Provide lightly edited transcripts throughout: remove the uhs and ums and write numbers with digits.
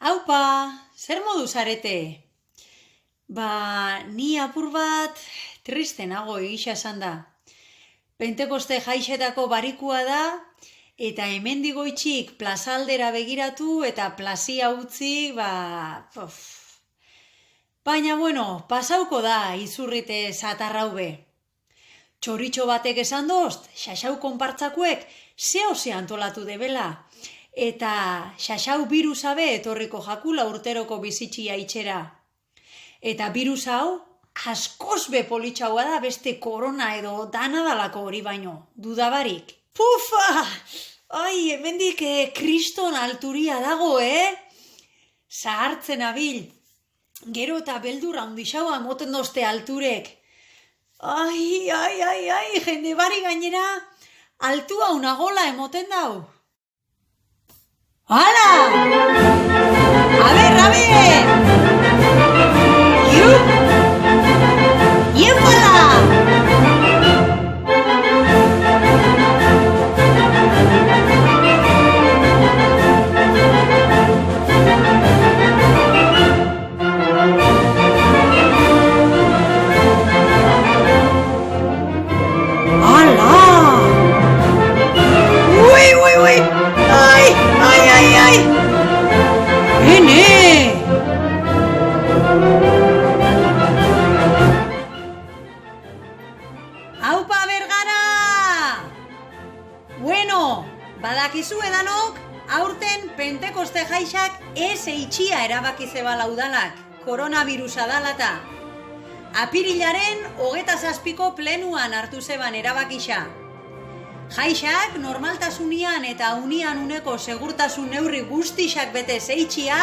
Aupa, zer modu zarete? Ni apur bat triste nago egisa esan da. Pentekoste jaixetako barikua da, eta hemendik goitzik plazaldera begiratu eta plazia utzi, Baina, pasauko da izurrite zatarraube. Txoritxo batek esan dozt, xaxau konpartzakuek zehose antolatu debela, eta xaxau birusabe etorriko jakula urteroko bizitxia itxera. Eta birus hau, askoz be politxaua da beste korona edo danadalako hori baino, dudabarik. Pufa! Ai, hemendik kriston alturia dago, Zahartzen abil. Gero eta beldur handixaua moten dozte alturek. Ai, jende bari gainera, altua unagola emoten dau. Hala! A ber! Iup! Iepala! Aupa Bergara! Badakizu edanok, aurten Pentekoste jaixak ez eitxia erabaki zebala udalak, koronavirusa dalata. Apirilaren 27ko plenuan hartu zeban erabakisa. Jaixak normaltasunian eta unian uneko segurtasun neurri guztixak bete zeitxia,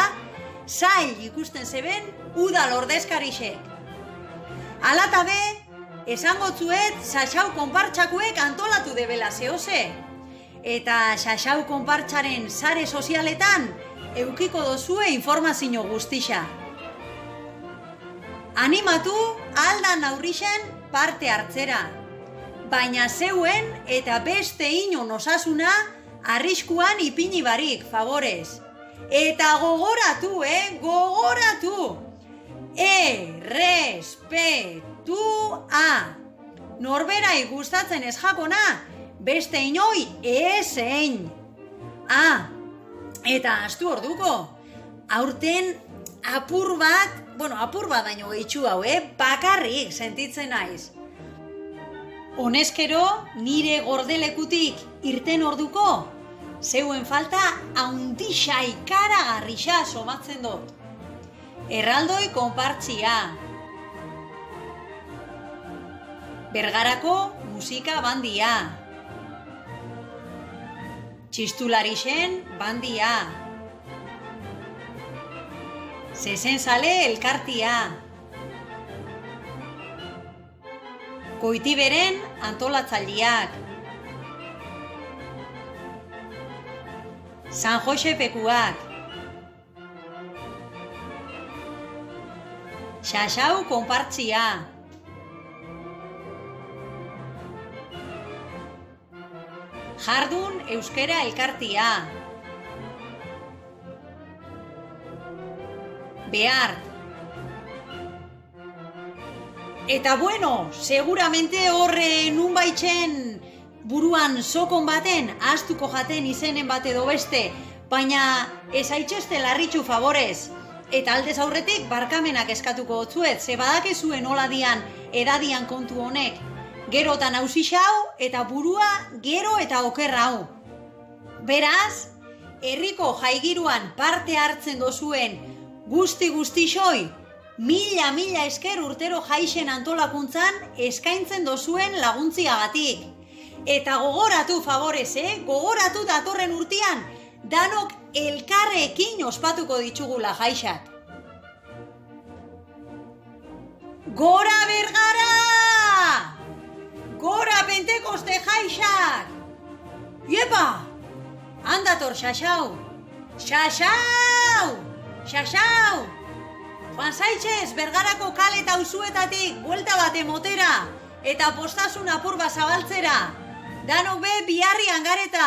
zail ikusten zeben udal ordezkarixek. Alatabe, esangotzuet xaxau konpartxakuek antolatu debela zehose. Eta xaxau konpartxaren sare sozialetan eukiko dozue informazio guztixa. Animatu aldan aurrixen parte hartzera. Baina zeuen eta beste inon osasuna arriskuan ipini barik, favorez. Eta gogoratu, gogoratu! Errespetua! Norberai gustatzen ez jakona, beste inoi ezein. Eta astu orduko, aurten apur bat daino gehitxu hau, bakarrik sentitzen naiz. Honezkero, nire gordelekutik irten orduko, zeuen falta haundixa ikaragarrixa somatzen dut. Erraldoi konpartzia. Bergarako musika bandia. Txistularixen bandia. Zezenzale elkartia. Koitiberen antolatzaldiak. San Jose pekuak. Xaxau konpartzia. Jardun euskera elkartia. Behar. Eta seguramente horre nun baitzen buruan sokon baten, astuko jaten izenen bat edo beste, baina ez haitxeste larritxu favorez. Eta aldez aurretik barkamenak eskatuko otzuet, ze badakezue nola dian edadian kontu honek. Gerotan hausixau eta burua gero eta okerra hau. Beraz, herriko jaigiruan parte hartzen dozuen guzti-xoi, mila esker urtero jaixen antolakuntzan eskaintzen dozuen laguntziagatik. Eta gogoratu favorez, gogoratu datorren urtean, danok elkarrekin ospatuko ditugula jaixak. Gora Bergara! Gora Pentekoste jaixak! Iepa! Handator xaxau! Xaxau! Xaxau! Joan zaitxez Bergarako kale eta auzuetatik buelta bat emotera eta postasun apur bat zabaltzera. Danok be biharri hangareta!